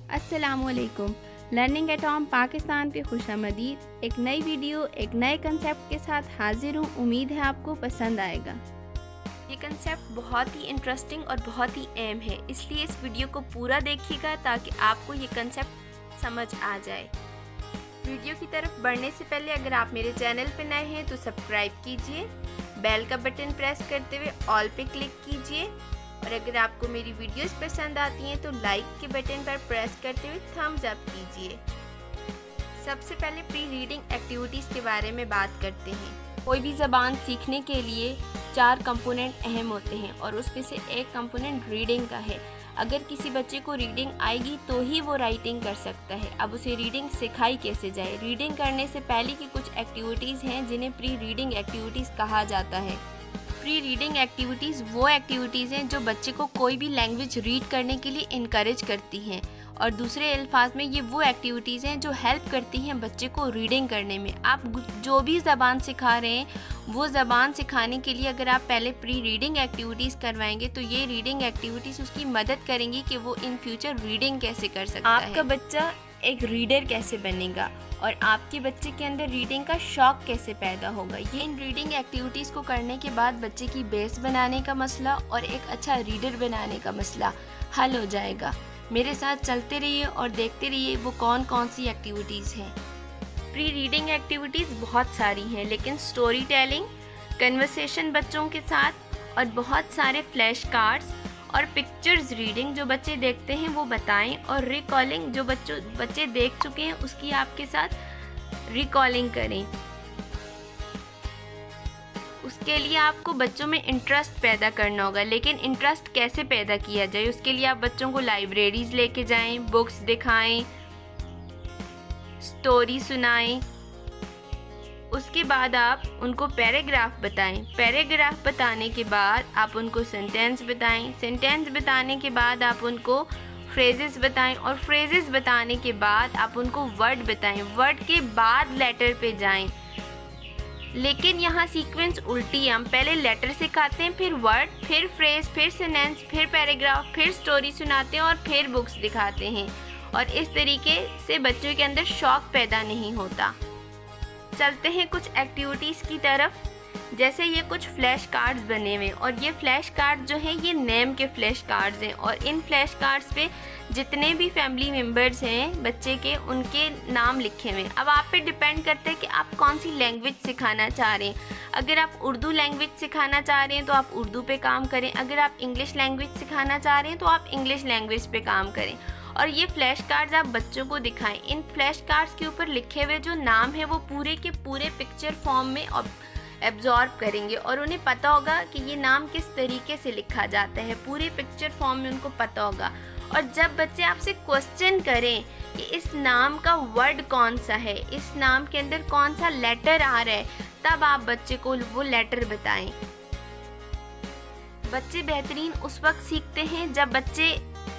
अस्सलामुअलैकुम। Learning at home Pakistan पे खुशामदीद। एक नई वीडियो एक नए कंसेप्ट के साथ हाजिर हूँ। उम्मीद है आपको पसंद आएगा। ये कंसेप्ट बहुत ही इंटरेस्टिंग और बहुत ही अहम है, इसलिए इस वीडियो को पूरा देखिएगा ताकि आपको ये कंसेप्ट समझ आ जाए। वीडियो की तरफ बढ़ने से पहले अगर आप मेरे चैनल पर नए हैं तो सब्सक्राइब कीजिए, बेल का बटन प्रेस करते हुए ऑल पे क्लिक कीजिए और अगर आपको मेरी वीडियोस पसंद आती हैं तो लाइक के बटन पर प्रेस करते हुए थम्स अप कीजिए। सबसे पहले प्री रीडिंग एक्टिविटीज़ के बारे में बात करते हैं। कोई भी ज़बान सीखने के लिए 4 कंपोनेंट अहम होते हैं और उसमें से एक कंपोनेंट रीडिंग का है। अगर किसी बच्चे को रीडिंग आएगी तो ही वो राइटिंग कर सकता है। अब उसे रीडिंग सिखाई कैसे जाए? रीडिंग करने से पहले की कुछ एक्टिविटीज़ हैं जिन्हें प्री रीडिंग एक्टिविटीज़ कहा जाता है। प्री रीडिंग एक्टिविटीज़ वो एक्टिविटीज़ हैं जो बच्चे को कोई भी लैंग्वेज रीड करने के लिए इनकरेज करती हैं और दूसरे अल्फाज में ये वो एक्टिविटीज़ हैं जो हेल्प करती हैं बच्चे को रीडिंग करने में। आप जो भी ज़बान सिखा रहे हैं वो ज़बान सिखाने के लिए अगर आप पहले प्री रीडिंग एक्टिविटीज़ करवाएंगे तो ये रीडिंग एक्टिविटीज़ उसकी मदद करेंगी कि वो इन फ्यूचर रीडिंग कैसे कर सकता है। आपका बच्चा एक रीडर कैसे बनेगा और आपके बच्चे के अंदर रीडिंग का शौक कैसे पैदा होगा। ये इन रीडिंग एक्टिविटीज़ को करने के बाद बच्चे की बेस बनाने का मसला और एक अच्छा रीडर बनाने का मसला हल हो जाएगा। मेरे साथ चलते रहिए और देखते रहिए वो कौन कौन सी एक्टिविटीज़ हैं। प्री रीडिंग एक्टिविटीज़ बहुत सारी हैं, लेकिन स्टोरी टेलिंग, कन्वर्सेशन बच्चों के साथ और बहुत सारे फ्लैश कार्ड्स और पिक्चर्स रीडिंग जो बच्चे देखते हैं वो बताएं और रिकॉलिंग जो बच्चे देख चुके हैं उसकी आपके साथ रिकॉलिंग करें। उसके लिए आपको बच्चों में इंटरेस्ट पैदा करना होगा, लेकिन इंटरेस्ट कैसे पैदा किया जाए? उसके लिए आप बच्चों को लाइब्रेरीज लेके जाएं, बुक्स दिखाएं, स्टोरी सुनाएं। उसके बाद आप उनको पैराग्राफ बताएं। पैराग्राफ बताने के बाद आप उनको सेंटेंस बताएं। सेंटेंस बताने के बाद आप उनको फ्रेजेस बताएं और फ्रेजेस बताने के बाद आप उनको वर्ड बताएं। वर्ड के बाद लेटर पे जाएं, लेकिन यहाँ सीक्वेंस उल्टी है। हम पहले लेटर सिखाते हैं, फिर वर्ड, फिर फ्रेज, फिर सेंटेंस, फिर पैराग्राफ, फिर स्टोरी सुनाते हैं और फिर बुक्स दिखाते हैं और इस तरीके से बच्चों के अंदर शौक पैदा नहीं होता। चलते हैं कुछ एक्टिविटीज़ की तरफ। जैसे ये कुछ फ्लैश कार्ड्स बने हुए हैं और ये फ्लैश कार्ड जो हैं ये नेम के फ्लैश कार्ड्स हैं और इन फ्लैश कार्ड्स पे जितने भी फैमिली मेम्बर्स हैं बच्चे के उनके नाम लिखे हुए हैं। अब आप पे डिपेंड करता है कि आप कौन सी लैंग्वेज सिखाना चाह रहे हैं। अगर आप उर्दू लैंग्वेज सिखाना चाह रहे हैं तो आप उर्दू पे काम करें। अगर आप इंग्लिश लैंग्वेज सिखाना चाह रहे हैं तो आप इंग्लिश लैंग्वेज पे काम करें और ये फ्लैश कार्ड्स आप बच्चों को दिखाएं। इन फ्लैश कार्ड्स के ऊपर लिखे हुए जो नाम है वो पूरे के पूरे पिक्चर फॉर्म में एब्जॉर्ब करेंगे और उन्हें पता होगा कि ये नाम किस तरीके से लिखा जाता है। पूरे पिक्चर फॉर्म में उनको पता होगा। और जब बच्चे आपसे क्वेश्चन करें कि इस नाम का वर्ड कौन सा है, इस नाम के अंदर कौन सा लेटर आ रहा है, तब आप बच्चे को वो लेटर बताएं। बच्चे बेहतरीन उस वक्त सीखते हैं जब बच्चे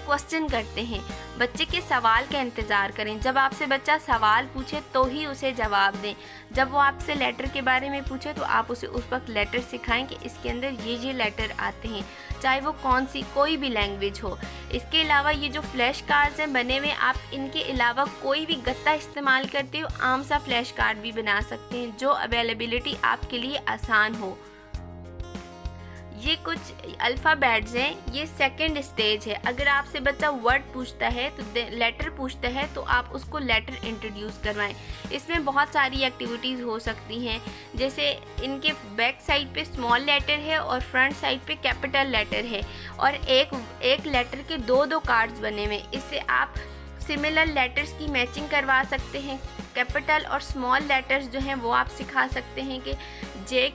क्वेश्चन करते हैं। बच्चे के सवाल का इंतज़ार करें। जब आपसे बच्चा सवाल पूछे तो ही उसे जवाब दें। जब वो आपसे लेटर के बारे में पूछे तो आप उसे उस वक्त लेटर सिखाएं कि इसके अंदर ये लेटर आते हैं, चाहे वो कोई भी लैंग्वेज हो। इसके अलावा ये जो फ्लैश कार्ड्स हैं बने हुए, आप इनके अलावा कोई भी गत्ता इस्तेमाल करते हो आम सा फ्लैश कार्ड भी बना सकते हैं जो अवेलेबिलिटी आपके लिए आसान हो। ये कुछ अल्फ़ाबेट्स हैं, ये सेकंड स्टेज है। अगर आपसे बच्चा वर्ड पूछता है तो लेटर पूछता है तो आप उसको लेटर इंट्रोड्यूस करवाएं। इसमें बहुत सारी एक्टिविटीज़ हो सकती हैं, जैसे इनके बैक साइड पे स्मॉल लेटर है और फ्रंट साइड पे कैपिटल लेटर है और एक लेटर के दो कार्ड्स बने हुए। इससे आप सिमिलर लेटर्स की मैचिंग करवा सकते हैं। कैपिटल और स्मॉल लेटर्स जो हैं वो आप सिखा सकते हैं कि जे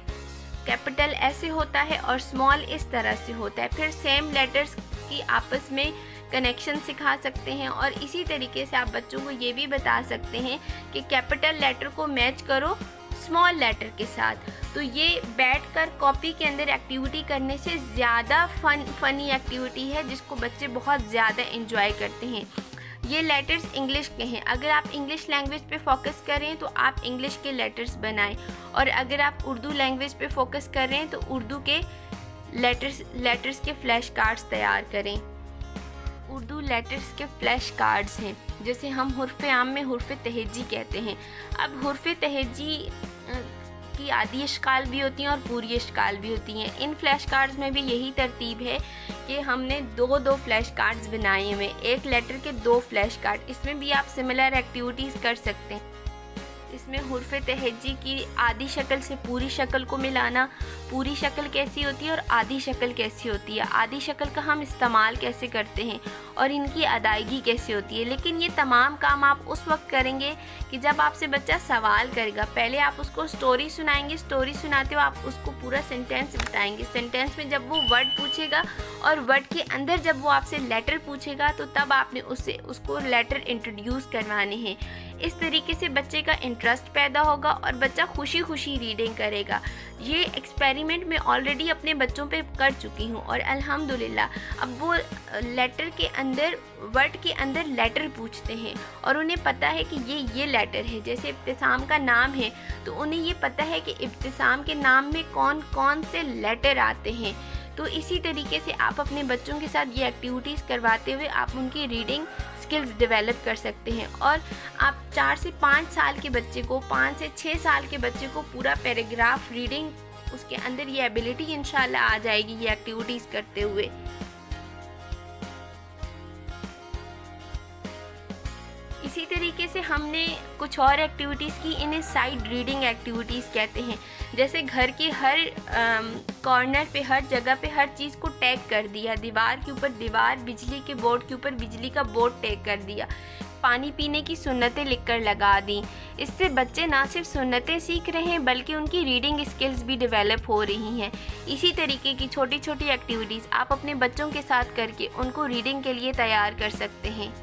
कैपिटल ऐसे होता है और स्मॉल इस तरह से होता है। फिर सेम लेटर्स की आपस में कनेक्शन सिखा सकते हैं और इसी तरीके से आप बच्चों को ये भी बता सकते हैं कि कैपिटल लेटर को मैच करो स्मॉल लेटर के साथ। तो ये बैठकर कॉपी के अंदर एक्टिविटी करने से ज़्यादा फनी एक्टिविटी है जिसको बच्चे बहुत ज़्यादा एंजॉय करते हैं। ये लेटर्स इंग्लिश के हैं। अगर आप इंग्लिश लैंग्वेज पे फोकस कर रहे हैं तो आप इंग्लिश के लेटर्स बनाएं और अगर आप उर्दू लैंग्वेज पे फोकस कर रहे हैं तो उर्दू के लेटर्स के फ्लैश कार्ड्स तैयार करें। उर्दू लेटर्स के फ्लैश कार्ड्स हैं, जैसे हम हुर्फ़ आम में हुर्फ़ तहेजी कहते हैं। अब हुर्फ़ तहेजी की आधी अशकाल भी होती हैं और पूरी अशकाल भी होती हैं। इन फ्लैश कार्ड्स में भी यही तरतीब है कि हमने दो फ्लैश कार्ड्स बनाए हुए, एक लेटर के 2 फ्लैश कार्ड। इसमें भी आप सिमिलर एक्टिविटीज़ कर सकते हैं। इसमें हुर्फ़ तहेजी की आधी शक्ल से पूरी शक्ल को मिलाना, पूरी शक्ल कैसी होती है और आधी शक्ल कैसी होती है, आधी शक्ल का हम इस्तेमाल कैसे करते हैं और इनकी अदायगी कैसे होती है। लेकिन ये तमाम काम आप उस वक्त करेंगे कि जब आपसे बच्चा सवाल करेगा। पहले आप उसको स्टोरी सुनाएंगे, स्टोरी सुनाते हुए आप उसको पूरा सेंटेंस बताएंगे। सेंटेंस में जब वो वर्ड पूछेगा और वर्ड के अंदर जब वो आपसे लेटर पूछेगा तो तब आपने उसको लेटर इंट्रोड्यूस करवाने हैं। इस तरीके से बच्चे का इंटरेस्ट पैदा होगा और बच्चा खुशी खुशी रीडिंग करेगा। ये एक्सपेरिमेंट मैं ऑलरेडी अपने बच्चों पे कर चुकी हूँ और अल्हम्दुलिल्लाह अब वो लेटर के अंदर, वर्ड के अंदर लेटर पूछते हैं और उन्हें पता है कि ये लेटर है। जैसे इब्तिसाम का नाम है तो उन्हें ये पता है कि इब्तिसाम के नाम में कौन कौन से लेटर आते हैं। तो इसी तरीके से आप अपने बच्चों के साथ ये एक्टिविटीज़ करवाते हुए आप उनकी रीडिंग स्किल्स डेवलप कर सकते हैं। और आप 4 से 5 साल के बच्चे को, 5 से 6 साल के बच्चे को पूरा पैराग्राफ रीडिंग, उसके अंदर ये एबिलिटी इंशाल्लाह आ जाएगी ये एक्टिविटीज़ करते हुए। इसी तरीके से हमने कुछ और एक्टिविटीज़ की, इन्हें साइड रीडिंग एक्टिविटीज़ कहते हैं। जैसे घर के हर कॉर्नर पे, हर जगह पे हर चीज़ को टैग कर दिया। दीवार के ऊपर दीवार, बिजली के बोर्ड के ऊपर बिजली का बोर्ड टैग कर दिया, पानी पीने की सुन्नतें लिखकर लगा दी। इससे बच्चे ना सिर्फ सुन्नतें सीख रहे हैं बल्कि उनकी रीडिंग स्किल्स भी डेवलप हो रही हैं। इसी तरीके की छोटी छोटी एक्टिविटीज़ आप अपने बच्चों के साथ करके उनको रीडिंग के लिए तैयार कर सकते हैं।